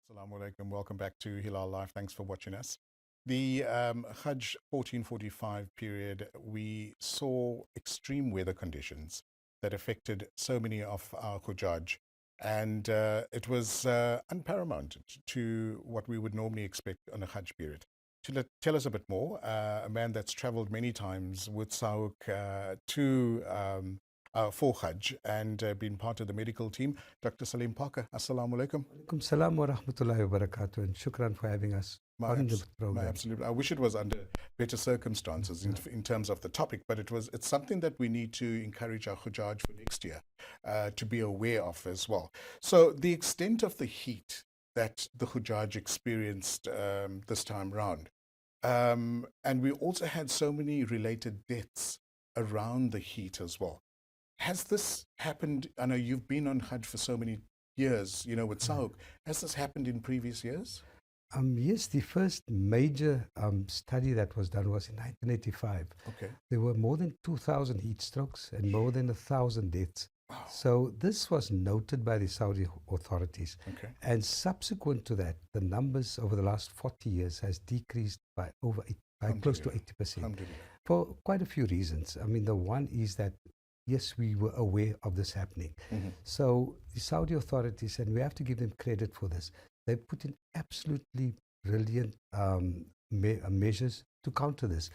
Assalamu alaikum. Welcome back to Hilaal Live. Thanks for watching us. The Hadj 1445 period, we saw extreme weather conditions that affected so many of our Hujjaj, and it was unparamount to what we would normally expect on a Hajj period. Tell us a bit more, a man that's traveled many times with Sauk for Hajj and been part of the medical team, Dr Salem Parker. Assalamu alaikum. Alaikum salam wa rahmatullahi wa barakatuh, and shukran for having us on the program. Absolutely. I wish it was under better circumstances in terms of the topic, but it's something that we need to encourage our Hujjaj for next year to be aware of as well. So the extent of the heat that the Hujjaj experienced this time round, and we also had so many related deaths around the heat as well. Has this happened? I know you've been on Hajj for so many years, with Sauk. Has this happened in previous years? Yes, the first major study that was done was in 1985. Okay. There were more than 2,000 heat strokes and more than 1,000 deaths. Wow. So this was noted by the Saudi authorities. Okay. And subsequent to that, the numbers over the last 40 years has decreased by close to 80% for quite a few reasons. I mean, the one is that yes, we were aware of this happening. So the Saudi authorities, and we have to give them credit for this, they put in absolutely brilliant measures to counter this.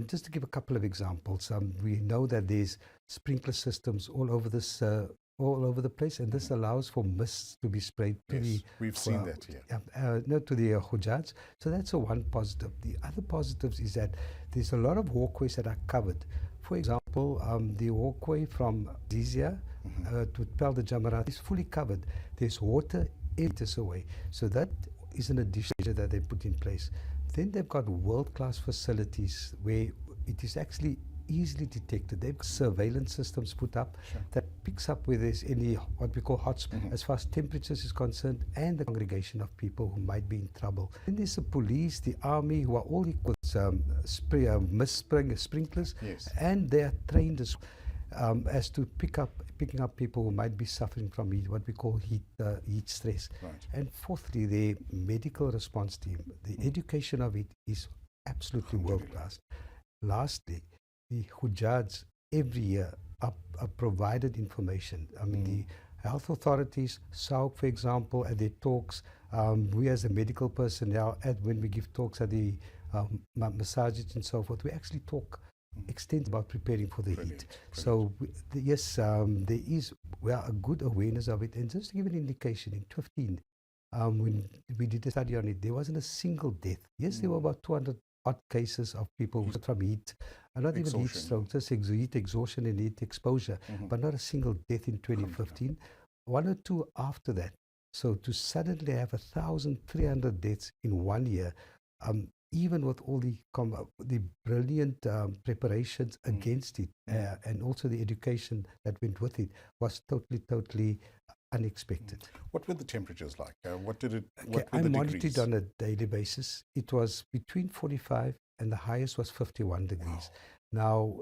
Just to give a couple of examples, we know that there's sprinkler systems all over the place, and this allows for mists to be sprayed to we've seen that here. To the Hujjaj. So that's one positive. The other positives is that there's a lot of walkways that are covered. For example, the walkway from Zizia to Pel the Jamarat is fully covered. There's water 8 meters away. So that is an additional measure that they put in place. Then they've got world-class facilities where it is actually easily detected. They've got surveillance systems put up that picks up where there's any what we call hotspots as far as temperatures is concerned, and the congregation of people who might be in trouble. Then there's the police, the army, who are all equal sprinklers, and they are trained as to picking up people who might be suffering from what we call heat stress. And fourthly, the medical response team, the education of it is absolutely world class. Lastly, the Hujjaj every year are provided information. I mean, the health authorities, Sauk, for example, at their talks, we as a medical personnel, when we give talks at the massages and so forth, we actually talk extensively about preparing for the heat. So yes, there is a good awareness of it. And just to give an indication, in 2015, when we did a study on it, there wasn't a single death. Yes, there were about 200 odd cases of people who suffered from heat, not even heat stroke, just heat exhaustion and heat exposure, but not a single death in 2015. One or two after that. So to suddenly have 1,300 deaths in 1 year, even with all the brilliant preparations against it, and also the education that went with it, was totally unexpected. What were the temperatures like? What were I the monitored degrees? on a daily basis. It was between 45 and the highest was 51 degrees. Now,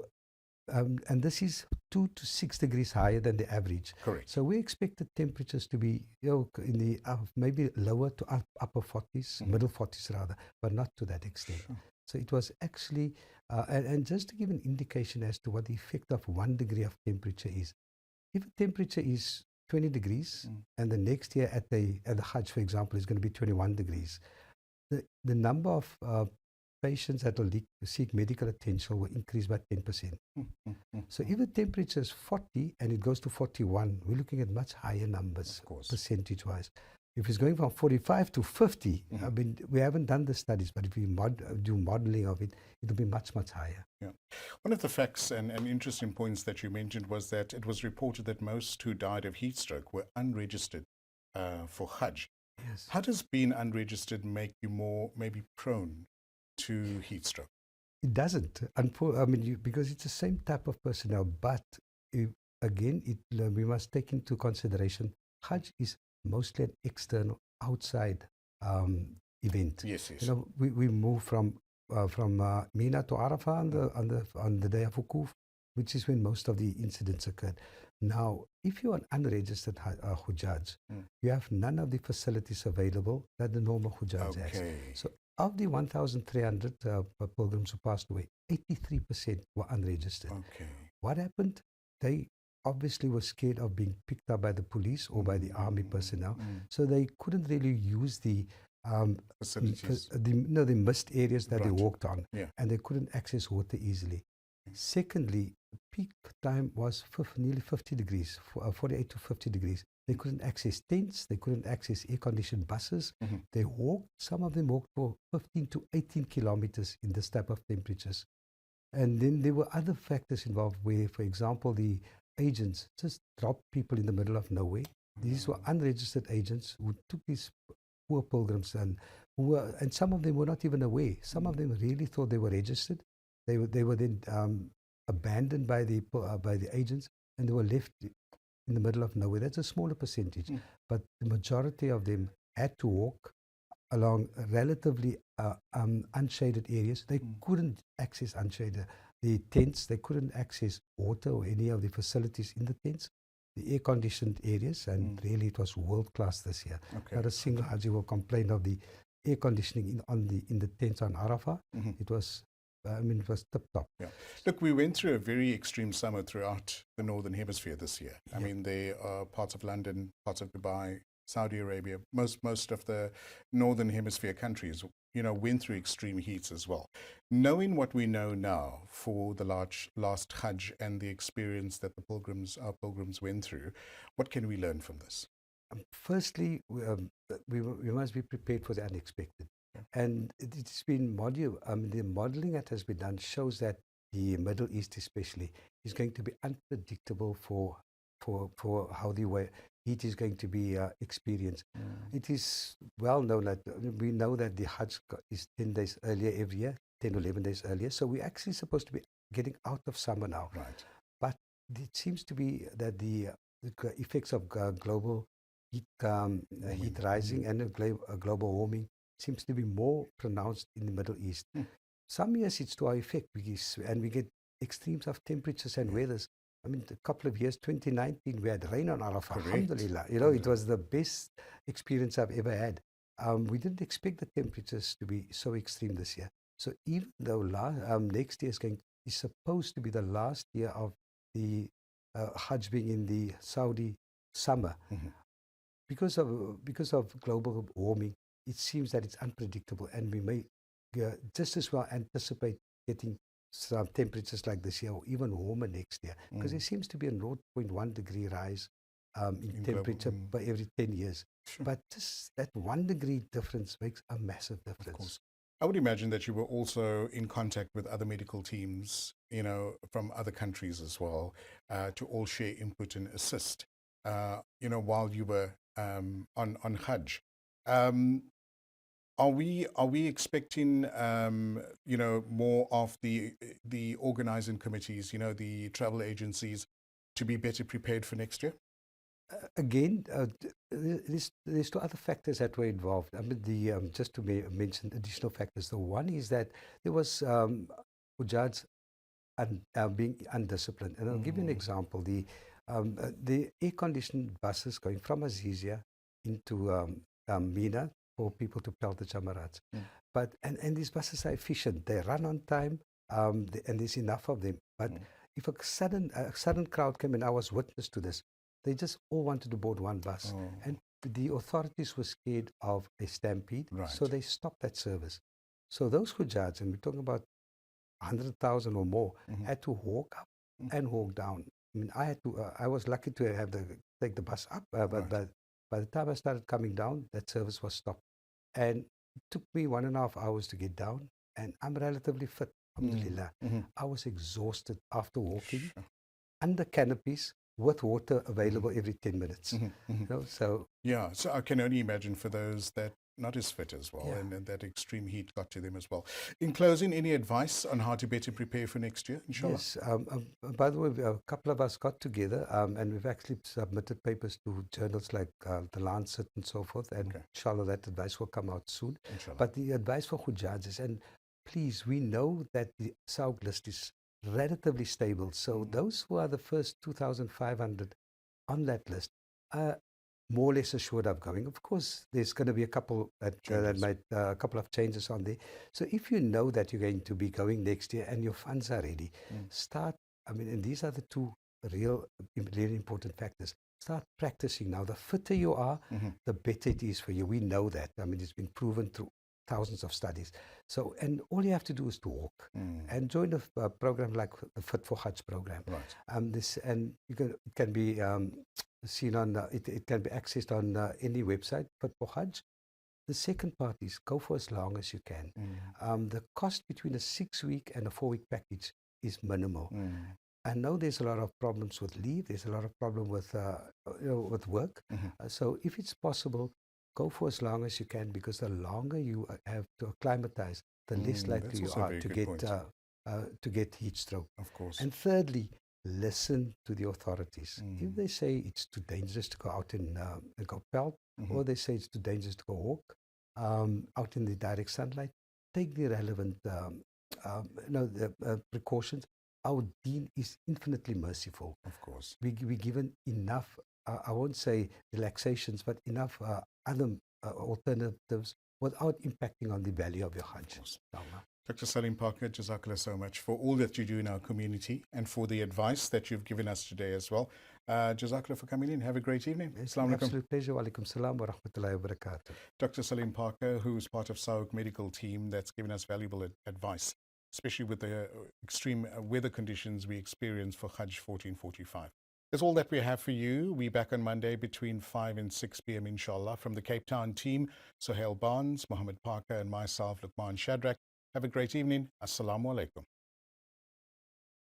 and this is 2 to 6 degrees higher than the average. Correct. So we expected temperatures to be in the maybe lower to upper 40s, middle 40s rather, but not to that extent. So it was actually, and just to give an indication as to what the effect of 1 degree of temperature is. If a temperature is 20 degrees, and the next year at the Hajj, for example, is going to be 21 degrees, the number of patients that will seek medical attention will increase by 10%. So if the temperature is 40 and it goes to 41, we're looking at much higher numbers, percentage-wise. If it's going from 45 to 50, I mean, we haven't done the studies, but if we do modeling of it, it'll be much higher. Yeah. One of the facts and interesting points that you mentioned was that it was reported that most who died of heat stroke were unregistered for Hajj. Yes. How does being unregistered make you more maybe prone to heat stroke? It doesn't. I mean, because it's the same type of personnel, but again, we must take into consideration Hajj is mostly an external, outside event. Yes. We move from Mina to Arafah on the day of Wukuf, which is when most of the incidents occurred. Now, if you're an unregistered Hujjaj, you have none of the facilities available that the normal Hujjaj has. Okay. So, of the 1,300 pilgrims who passed away, 83% were unregistered. Okay. What happened? They obviously were scared of being picked up by the police or by the army personnel, so they couldn't really use the Facilities. the mist areas that they Right. walked on, Yeah. and they couldn't access water easily. Secondly, peak time was nearly 50 degrees, 48 to 50 degrees. They couldn't access tents, they couldn't access air-conditioned buses. They walked, some of them walked for 15 to 18 kilometers in this type of temperatures. And then there were other factors involved where, for example, the agents just dropped people in the middle of nowhere. These were unregistered agents who took these poor pilgrims and and some of them were not even aware. Some of them really thought they were registered. They were then abandoned by the agents, and they were left in the middle of nowhere. That's a smaller percentage, but the majority of them had to walk along relatively unshaded areas. They couldn't access unshaded the tents. They couldn't access water or any of the facilities in the tents, the air-conditioned areas, and really it was world-class this year. Okay. Not a single Haji will complain of the air conditioning in the tents on Arafah. It was, it was tip-top. Yeah. Look, we went through a very extreme summer throughout the Northern Hemisphere this year. I mean, there are parts of London, parts of Dubai, Saudi Arabia, most of the Northern Hemisphere countries, went through extreme heats as well. Knowing what we know now for the last Hajj and the experience that our pilgrims went through, what can we learn from this? Firstly, we must be prepared for the unexpected. And it's been the modeling that has been done shows that the Middle East especially is going to be unpredictable for how the heat is going to be experienced. It is well known that we know that the Hajj is 10 days earlier every year, 10 or 11 days earlier. So we're actually supposed to be getting out of summer now. Right. But it seems to be that the effects of global heat rising and global warming seems to be more pronounced in the Middle East. Some years it's to our effect, and we get extremes of temperatures and weathers. I mean, a couple of years, 2019, we had rain on Arafah. Alhamdulillah. It was the best experience I've ever had. We didn't expect the temperatures to be so extreme this year. So even though next year is supposed to be the last year of the Hajj being in the Saudi summer, because of global warming, it seems that it's unpredictable, and we may just as well anticipate getting some temperatures like this year or even warmer next year, because there seems to be a 0.1 degree rise in temperature by every 10 years. Sure. But just that 1 degree difference makes a massive difference. Of course. I would imagine that you were also in contact with other medical teams, from other countries as well, to all share input and assist, while you were on Hajj. Are we expecting more of the organizing committees, the travel agencies, to be better prepared for next year? Again, there's two other factors that were involved. I mean, just to mention additional factors. The one is that there was Hujjaj being undisciplined, and I'll give you an example. The air-conditioned buses going from Azizia into Mina for people to pelt the Jamarats. But and these buses are efficient. They run on time, and there's enough of them. But if a sudden crowd came, and I was witness to this, they just all wanted to board one bus, and the authorities were scared of a stampede, so they stopped that service. So those Hujjaj, and we're talking about 100,000 or more, had to walk up and walk down. I mean, I was lucky to take the bus up, but by the time I started coming down, that service was stopped. And it took me 1.5 hours to get down, and I'm relatively fit, alhamdulillah. I was exhausted after walking under canopies with water available every 10 minutes. So I can only imagine for those that not as fit as well, and that extreme heat got to them as well. In closing, any advice on how to better prepare for next year, inshallah? Yes. By the way, a couple of us got together, and we've actually submitted papers to journals like The Lancet and so forth, and inshallah that advice will come out soon. Inshallah. But the advice for Hujjaj is, and please, we know that the Sauk list is relatively stable. So those who are the first 2,500 on that list are more or less assured of going. Of course, there's going to be a couple a couple of changes on there. So if you know that you're going to be going next year and your funds are ready, start. I mean, and these are the two really important factors. Start practicing now. The fitter you are, the better it is for you. We know that. I mean, it's been proven through thousands of studies. So, and all you have to do is to walk and join a program like the Fit for Hadj program. Right. It can be seen on, it can be accessed on any website, Fit for Hadj. The second part is go for as long as you can. The cost between a 6-week and a 4-week package is minimal. I know there's a lot of problems with leave. There's a lot of problem with with work. So if it's possible, go for as long as you can, because the longer you have to acclimatize, the less likely you are to get heat stroke. Of course. And thirdly, listen to the authorities. If they say it's too dangerous to go out and go pelt, or they say it's too dangerous to go walk out in the direct sunlight, take the relevant precautions. Our Deen is infinitely merciful. Of course. We're given enough, I won't say relaxations, but enough other alternatives without impacting on the value of your Hajj. Dr. Salem Parker, Jazakallah so much for all that you do in our community and for the advice that you've given us today as well. Jazakallah for coming in. Have a great evening. It's an absolute pleasure. Wa alaikum salam wa rahmatullahi wa barakatuh. Dr. Salem Parker, who's part of SAOC medical team that's given us valuable advice, especially with the extreme weather conditions we experience for Hajj 1445. That's all that we have for you. We're back on Monday between 5 and 6 p.m. inshallah. From the Cape Town team, Sohail Barnes, Mohammed Parker and myself, Luqman Shadrack. Have a great evening. Assalamu alaikum.